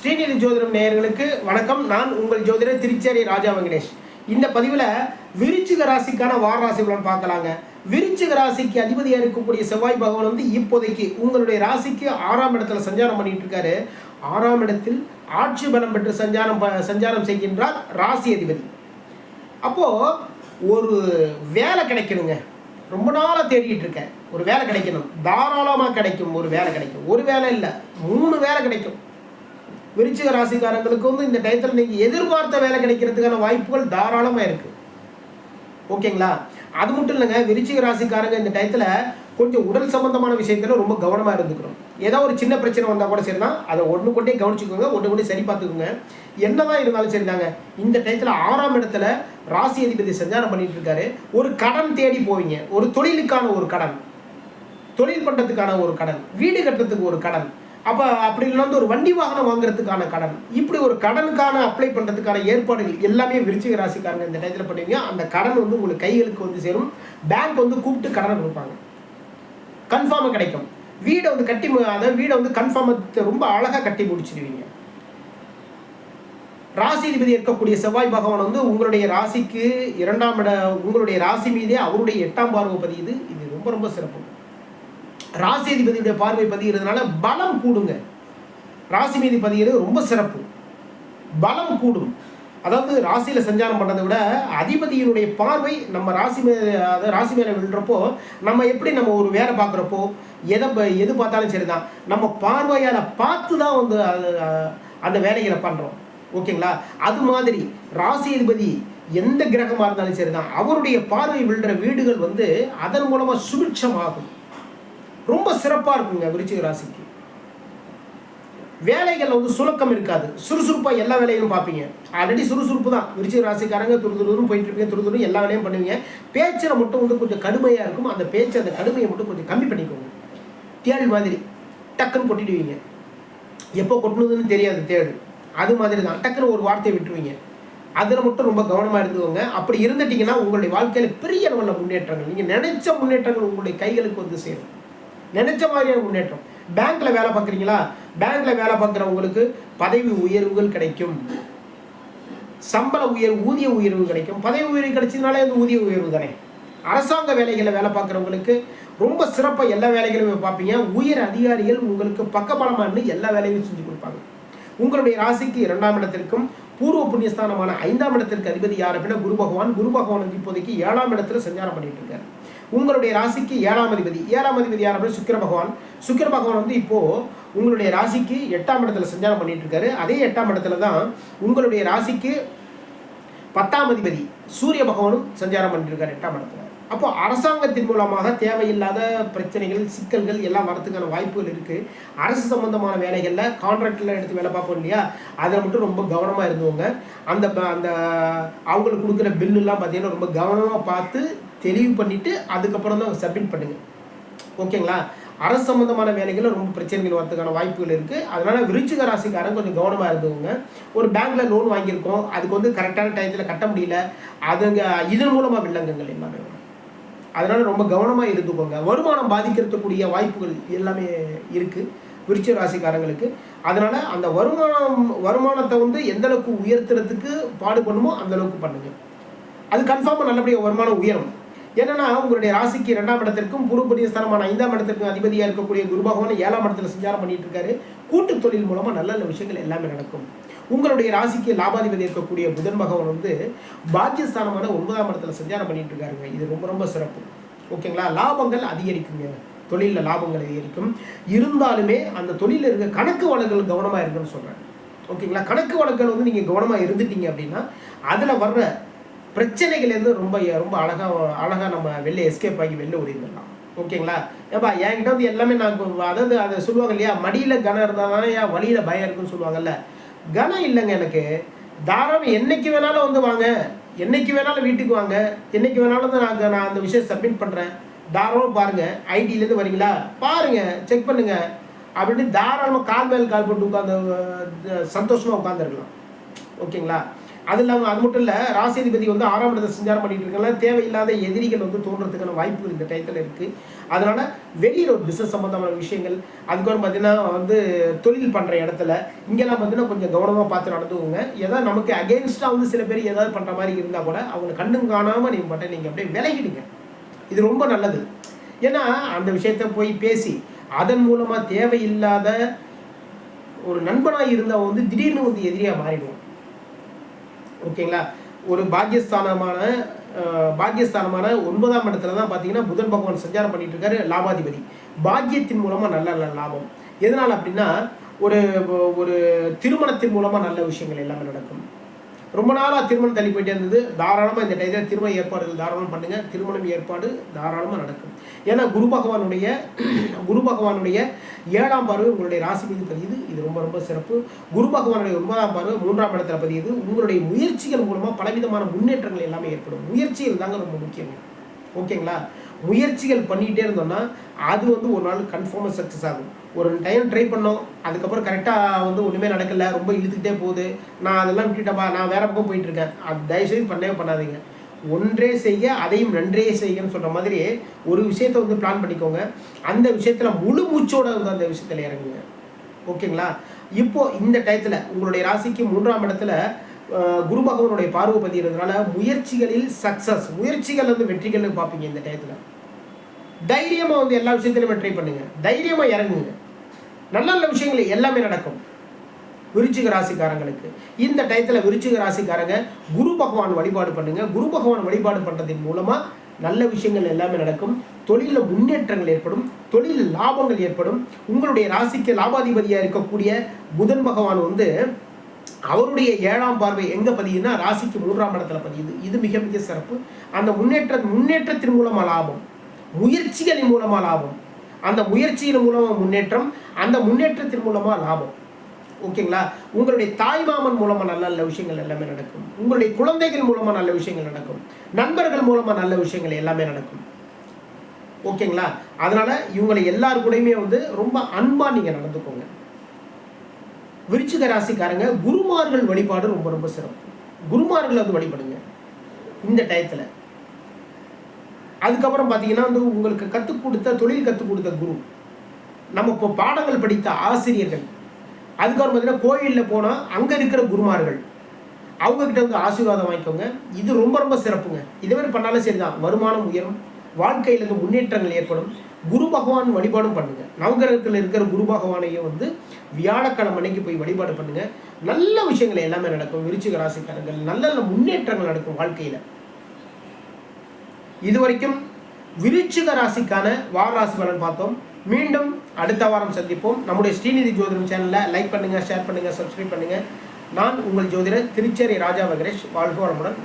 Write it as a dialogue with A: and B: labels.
A: ஸ்ரீநிதி ஜோதிடம் நேயர்களுக்கு வணக்கம். நான் உங்கள் ஜோதிடர் திருச்சேரி ராஜா வெங்கடேஷ். இந்த பதிவில் விருச்சிக ராசிக்கான வார ராசி பலன் பார்க்கலாங்க. விருச்சிக ராசிக்கு அதிபதியாக இருக்கக்கூடிய செவ்வாய் பகவான் வந்து இப்போதைக்கு உங்களுடைய ராசிக்கு 6ஆம் இடத்துல சஞ்சாரம் பண்ணிட்டு இருக்காரு. 6ஆம் இடத்தில் ஆட்சி பலம் பெற்று சஞ்சாரம் செய்கின்றார் ராசி அதிபதி. அப்போ ஒரு வேலை கிடைக்கணுங்க. ரொம்ப நாளாக தேடிட்டு இருக்கேன், ஒரு வேலை கிடைக்கணும், தாராளமாக கிடைக்கும். ஒரு வேலை கிடைக்கும், ஒரு வேலை இல்லை 3 வேலை கிடைக்கும். விருச்சிக ராசிக்காரங்களுக்கு வந்து இந்த டயத்தில் நீங்கள் எதிர்பார்த்த வேலை கிடைக்கிறதுக்கான வாய்ப்புகள் தாராளமாக இருக்குது. ஓகேங்களா? அது மட்டும் இல்லைங்க, விருச்சிக ராசிக்காரங்க இந்த டயத்தில் கொஞ்சம் உடல் சம்பந்தமான விஷயத்தில் ரொம்ப கவனமாக இருந்துக்கணும். ஏதோ ஒரு சின்ன பிரச்சனை வந்தால் கூட சரி தான், அதை ஒன்று கொண்டே கவனிச்சுக்கோங்க, ஒன்று கொண்டே சரி பார்த்துக்கோங்க. என்னதான் இருந்தாலும் சரி தாங்க, இந்த டயத்தில் 6ஆம் இடத்துல ராசி அதிபதி சஞ்சாரம் பண்ணிட்டு இருக்காரு. ஒரு கடன் தேடி போவீங்க, ஒரு தொழிலுக்கான ஒரு கடன், தொழில் பண்ணுறதுக்கான ஒரு கடன், வீடு கட்டுறதுக்கு ஒரு கடன், அப்போ அப்படி இல்லைன்னா ஒரு வண்டி வாகனம் வாங்குறதுக்கான கடன், இப்படி ஒரு கடனுக்கான அப்ளை பண்ணுறதுக்கான ஏற்பாடுகள் எல்லாமே விருச்சிக ராசிக்காரங்க இந்த டயத்தில் பண்ணுவீங்க. அந்த கடன் வந்து உங்களுக்கு கைகளுக்கு வந்து சேரும். பேங்க் வந்து கூப்பிட்டு கடனை கொடுப்பாங்க, கன்ஃபார்மாக கிடைக்கும். வீடை வந்து கட்டி, அதாவது வீடை வந்து கன்ஃபார்மாக ரொம்ப அழகாக கட்டி முடிச்சிடுவீங்க. ராசி அதிபதி இருக்கக்கூடிய செவ்வாய் பகவான் வந்து உங்களுடைய ராசிக்கு 2ஆம் உங்களுடைய ராசி மீதே அவருடைய 8ஆம் பார்வை பதியுது. இது ரொம்ப ரொம்ப சிறப்பு. ராசி அதிபதியுடைய பார்வை பதிகிறதுனால பலம் கூடுங்க. ராசி மீது பதிகிறது ரொம்ப சிறப்பு, பலம் கூடும். அதாவது ராசியில் சஞ்சாரம் பண்ணதை விட அதிபதியினுடைய பார்வை நம்ம ராசி மேலே விழுறப்போ, நம்ம எப்படி நம்ம ஒரு வேலை பார்க்குறப்போ எது பார்த்தாலும் சரிதான், நம்ம பார்வையால் பார்த்து தான் வந்து அந்த வேலைகளை பண்ணுறோம். ஓகேங்களா? அது மாதிரி ராசி அதிபதி எந்த கிரகமாக இருந்தாலும் சரிதான், அவருடைய பார்வை விழுற வீடுகள் வந்து அதன் மூலமாக சுபிட்சமாகும். ரொம்ப சிறப்பாக இருக்குங்க. விருச்சிக ராசிக்கு வேலைகள் வந்து சுலக்கம் இருக்காது, சுறுசுறுப்பாக எல்லா வேலையும் பார்ப்பீங்க. ஆல்ரெடி சுறுசுறுப்பு தான் விருச்சிக ராசிக்காரங்க, துருதுரும் போயிட்டு இருப்பீங்க, துருதுரும் எல்லா வேலையும் பண்ணுவீங்க. பேச்சில் மட்டும் வந்து கொஞ்சம் கடுமையாக இருக்கும். அந்த அந்த கடுமையை மட்டும் கொஞ்சம் கம்மி பண்ணிக்கோங்க. தேள் மாதிரி டக்குன்னு கொட்டிடுவீங்க, எப்போ கொட்டணுதுன்னு தெரியாது தேடு, அது மாதிரி தான் டக்குன்னு ஒரு வார்த்தையை விட்டுருவீங்க. அதில் மட்டும் ரொம்ப கவனமாக இருந்துக்கோங்க. அப்படி இருந்துட்டிங்கன்னா உங்களுடைய வாழ்க்கையில் பெரிய அளவில் முன்னேற்றங்கள், நீங்கள் நினைச்ச முன்னேற்றங்கள் உங்களுடைய கைகளுக்கு வந்து சேரும். நினைச்ச மாதிரியான முன்னேற்றம். பேங்க்ல வேலை பார்க்குறீங்களா? பேங்க்ல வேலை பார்க்குறவங்களுக்கு பதவி உயர்வுகள் கிடைக்கும், சம்பள உயர்வு, ஊதிய உயர்வு கிடைக்கும். பதவி உயர்வு கிடைச்சதுனாலே அந்த ஊதிய உயர்வு தானே. அரசாங்க வேலைகளை வேலை பார்க்குறவங்களுக்கு ரொம்ப சிறப்பாக எல்லா வேலைகளுமே பார்ப்பீங்க. உயர் அதிகாரிகள் உங்களுக்கு பக்கபலமாக எல்லா வேலையும் செஞ்சு கொடுப்பாங்க. உங்களுடைய ராசிக்கு 2ஆம் இடத்திற்கும் பூர்வ புண்ணியஸ்தானமான 5ஆம் இடத்திற்கு அதிபதி யார் அப்படின்னா குரு பகவான். குரு பகவான் வந்து இப்போதைக்கு 7ஆம் இடத்துல சஞ்சாரம் பண்ணிட்டு இருக்காரு. உங்களுடைய ராசிக்கு 7ஆம் அதிபதி யார் அப்படின்னா சுக்கிர பகவான். சுக்கிர பகவான் வந்து இப்போ உங்களுடைய ராசிக்கு 8ஆம் இடத்துல சஞ்சாரம் பண்ணிட்டு இருக்காரு. அதே 8ஆம் இடத்துல தான் உங்களுடைய ராசிக்கு 10ஆம் அதிபதி சூரிய பகவானும் சஞ்சாரம் பண்ணிட்டு இருக்காரு 8ஆம் இடத்துல. அப்போ அரசாங்கத்தின் மூலமாக தேவையில்லாத பிரச்சனைகள், சிக்கல்கள் எல்லாம் வரதுக்கான வாய்ப்புகள் இருக்குது. அரசு சம்பந்தமான வேலைகளில் கான்ட்ராக்டில் எடுத்து வேலை பார்ப்போம் இல்லையா, அதில் மட்டும் ரொம்ப கவனமாக இருந்தவங்க. அந்த அவங்களுக்கு கொடுக்குற பில்லுலாம் பார்த்தீங்கன்னா ரொம்ப கவனமாக பார்த்து தெளிவு பண்ணிவிட்டு அதுக்கப்புறம் தான் சப்மிட் பண்ணுங்கள். ஓகேங்களா? அரசு சம்பந்தமான வேலைகளில் ரொம்ப பிரச்சனைகள் வரதுக்கான வாய்ப்புகள் இருக்குது. அதனால் விருச்சிக ராசிக்காரங்க கொஞ்சம் கவனமாக இருந்தவங்க. ஒரு பேங்க்கில் லோன் வாங்கியிருக்கோம், அதுக்கு வந்து கரெக்டான டயத்தில் கட்ட முடியல, அதுங்க இதன் மூலமாக வில்லங்கங்கள் எல்லாமே. அதனால் ரொம்ப கவனமாக இருந்துக்கோங்க. வருமானம் பாதிக்கிறதுக்கூடிய வாய்ப்புகள் எல்லாமே இருக்குது விருச்சிக ராசிக்காரங்களுக்கு. அதனால் அந்த வருமானத்தை வந்து எந்தளவுக்கு உயர்த்துறதுக்கு பாடுபடணுமோ அந்தளவுக்கு பண்ணுங்கள். அது கன்ஃபார்மாக நல்லபடியாக வருமானம் உயரும். என்னன்னா உங்களுடைய ராசிக்கு 2ஆம் இடத்திற்கும் பூர்வ புண்ணியஸ்தானமான 5ஆம் இடத்திற்கும் அதிபதியாக இருக்கக்கூடிய குரு பகவான் 7ஆம் இடத்துல சஞ்சாரம் பண்ணிட்டு இருக்காரு. கூட்டு தொழில் மூலமாக நல்ல நல்ல விஷயங்கள் எல்லாமே நடக்கும். உங்களுடைய ராசிக்கு லாபாதிபதி இருக்கக்கூடிய புதன் பகவான் வந்து பாக்கியஸ்தானமான 9ஆம் இடத்துல சஞ்சாரம் பண்ணிட்டு இருக்காருங்க. இது ரொம்ப ரொம்ப சிறப்பு. ஓகேங்களா? லாபங்கள் அதிகரிக்குங்க, தொழிலில் லாபங்கள் அதிகரிக்கும். இருந்தாலுமே அந்த தொழிலில் இருக்க கணக்கு வழக்குகள் கவனமாக இருக்குன்னு சொல்கிறேன். ஓகேங்களா? கணக்கு வழக்குகள் வந்து நீங்கள் கவனமாக இருந்துட்டீங்க அப்படின்னா அதில் வர்ற பிரச்சனைகள்லேருந்து ரொம்ப ரொம்ப அழகாக நம்ம வெளில எஸ்கேப் ஆகி வெளில ஓடிடலாம். ஓகேங்களா? ஏப்பா என்கிட்ட வந்து எல்லாமே நான், அதாவது அதை சொல்லுவாங்க இல்லையா, மடியில் கனம் இருந்தால் தானே ஏன் வழியில் பயம் இருக்குன்னு சொல்லுவாங்கல்ல. கனம் இல்லைங்க எனக்கு, தாராளம் என்னைக்கு வேணாலும் வந்து வாங்க, என்னைக்கு வேணாலும் வீட்டுக்கு வாங்க, என்னைக்கு வேணாலும் தான் நான் அந்த விஷயம் சப்மிட் பண்ணுறேன், தாராளமாக பாருங்கள், ஐடியிலேருந்து வரீங்களா பாருங்கள், செக் பண்ணுங்கள் அப்படின்னு தாராளமாக கால் மேல் கால் போட்டு உட்காந்து சந்தோஷமாக உட்காந்துருக்கலாம். ஓகேங்களா? அது இல்லாமல் அது மட்டும் இல்லை, ராசிதிபதி வந்து 6ஆம் இடத்தை சஞ்சாரம் பண்ணிட்டு இருக்காங்க. தேவையில்லாத எதிரிகள் வந்து தோன்றதுக்கான வாய்ப்புகள் இந்த டயத்தில் இருக்குது. அதனால் வெளியில் ஒரு பிஸ்னஸ் சம்மந்தமான விஷயங்கள், அதுக்கப்புறம் பார்த்தீங்கன்னா வந்து தொழில் பண்ணுற இடத்துல இங்கெல்லாம் பார்த்தீங்கன்னா கொஞ்சம் கவனமாக பார்த்து நடந்துக்கோங்க. ஏதாவது நமக்கு அகெயின்ஸ்டாக வந்து சில பேர் ஏதாவது பண்ணுற மாதிரி இருந்தால் கூட அவங்களை கண்ணும் காணாமல் நீங்கள் மட்டும் நீங்கள் அப்படியே விலகிடுங்க. இது ரொம்ப நல்லது. ஏன்னா அந்த விஷயத்த போய் பேசி அதன் மூலமாக தேவையில்லாத ஒரு நண்பனாக இருந்தால் வந்து திடீர்னு வந்து எதிரியாக மாறிடுவோம். ஓகேங்களா? ஒரு பாக்கியஸ்தானமான 9ஆம் இடத்துல தான் பார்த்தீங்கன்னா புதன் பகவான் சஞ்சாரம் பண்ணிட்டு இருக்காரு, லாபாதிபதி. பாக்கியத்தின் மூலமாக நல்ல லாபம். எதனால் அப்படின்னா ஒரு ஒரு திருமணத்தின் மூலமாக நல்ல விஷயங்கள் எல்லாமே நடக்கும். ரொம்ப நாளாக திருமணம் தள்ளி போயிட்டே இருந்தது, தாராளமாக இந்த டயத்தில் திருமண ஏற்பாடுகள் தாராளமாக பண்ணுங்கள். திருமணம் ஏற்பாடு தாராளமாக நடக்கும். ஏன்னா குரு பகவானுடைய 7ஆம் பார்வை உங்களுடைய ராசி மீது பதியுது. இது ரொம்ப சிறப்பு. குரு பகவானுடைய 9ஆம் பார்வை 3ஆம் இடத்துல பதியுது. உங்களுடைய முயற்சிகள் மூலமாக பலவிதமான முன்னேற்றங்கள் எல்லாமே ஏற்படும். முயற்சிகள் தாங்க ரொம்ப முக்கியம். ஓகேங்களா? முயற்சிகள் பண்ணிகிட்டே இருந்தோம்னா அது வந்து ஒரு நாள் கன்ஃபார்மாக சக்ஸஸ் ஆகும். ஒரு டைம் ட்ரை பண்ணோம், அதுக்கப்புறம் கரெக்டாக வந்து ஒன்றுமே நடக்கலை, ரொம்ப இழுத்துக்கிட்டே போகுது, நான் அதெல்லாம் விட்டுட்டப்பா, நான் வேறு பக்கம் போயிட்டுருக்கேன், அது தயவுசெய்து பண்ணவே பண்ணாதீங்க. ஒன்றே செய்ய அதையும் நன்றே செய்யன்னு சொல்கிற மாதிரி ஒரு விஷயத்தை வந்து பிளான் பண்ணிக்கோங்க. அந்த விஷயத்தில் முழு மூச்சோட வந்து அந்த விஷயத்தில் இறங்குங்க. ஓகேங்களா? இப்போது இந்த டயத்தில் உங்களுடைய ராசிக்கு 3ஆம் இடத்துல குரு பகவானுடைய பார்வை பதிகிறதுனால முயற்சிகளில் சக்ஸஸ், முயற்சிகள் வந்து வெற்றிகள்னு பார்ப்பீங்க. இந்த டயத்தில் தைரியமாக வந்து எல்லா விஷயத்திலையும் ட்ரை பண்ணுங்க, தைரியமாக இறங்குங்க. நல்ல விஷயங்கள் எல்லாமே நடக்கும். விருச்சிக ராசிக்காரங்களுக்கு இந்த டயத்தில் விருச்சிக ராசிக்காரங்க குரு பகவான் வழிபாடு பண்ணுங்க. குரு பகவான் வழிபாடு பண்ணுறதின் மூலமாக நல்ல விஷயங்கள் எல்லாமே நடக்கும். தொழிலில் முன்னேற்றங்கள் ஏற்படும், தொழில் லாபங்கள் ஏற்படும். உங்களுடைய ராசிக்கு லாபாதிபதியாக இருக்கக்கூடிய புதன் பகவான் வந்து அவருடைய 7ஆம் பார்வை எங்கே பதியுதுன்னா ராசிக்கு 3ஆம் இடத்துல பதியுது. இது மிக சிறப்பு. அந்த முன்னேற்றத்தின் மூலமாக லாபம், முயற்சிகளின் மூலமாக லாபம், அந்த முயற்சியின் மூலமாக முன்னேற்றம், அந்த முன்னேற்றத்தின் மூலமாக லாபம். ஓகேங்களா? உங்களுடைய தாய்மாமன் மூலமாக நல்ல விஷயங்கள் எல்லாமே நடக்கும். உங்களுடைய குழந்தைகள் மூலமாக நல்ல விஷயங்கள் நடக்கும். நண்பர்கள் மூலமாக நல்ல விஷயங்கள் எல்லாமே நடக்கும். ஓகேங்களா? அதனால் இவங்களை எல்லாரு கூடயுமே வந்து ரொம்ப அன்பாக நீங்கள் நடந்துக்கோங்க. விருச்சிக ராசிக்காரங்க குருமார்கள் வழிபாடு ரொம்ப சிறப்பு. குருமார்கள் வந்து வழிபடுங்க இந்த டயத்தில். அதுக்கப்புறம் பார்த்தீங்கன்னா வந்து உங்களுக்கு தொழில் கற்றுக் கொடுத்த குரு, நம்ம இப்போ பாடங்கள் படித்த ஆசிரியர்கள், அதுக்கப்புறம் பார்த்தீங்கன்னா கோயிலில் போனால் அங்கே இருக்கிற குருமார்கள், அவங்கக்கிட்ட வந்து ஆசீர்வாதம் வாங்கிக்கோங்க. இது ரொம்ப சிறப்புங்க. இதே மாதிரி பண்ணாலும் சரி தான், வருமானம் உயரும், வாழ்க்கையில் இருந்து முன்னேற்றங்கள் ஏற்படும். குரு பகவான் வழிபாடும் பண்ணுங்க. நவகிரகத்தில் இருக்கிற குரு பகவானையும் வந்து வியாழக்கிழமை அன்னைக்கு போய் வழிபாடு பண்ணுங்க. நல்ல விஷயங்கள் எல்லாமே நடக்கும். விருச்சிக ராசிக்காரர்கள் நல்ல முன்னேற்றங்கள் நடக்கும் வாழ்க்கையில். இதுவரைக்கும் விருச்சிக ராசிக்கான வார ராசி பலன் பார்த்தோம். மீண்டும் அடுத்த வாரம் சந்திப்போம். நம்முடைய ஸ்ரீநிதி ஜோதிடம் சேனலில் லைக் பண்ணுங்கள், ஷேர் பண்ணுங்கள், சப்ஸ்கிரைப் பண்ணுங்கள். நான் உங்கள் ஜோதிடர் திருச்சேரி ராஜா வெங்கடேஷ். வாழ்க வளமுடன்.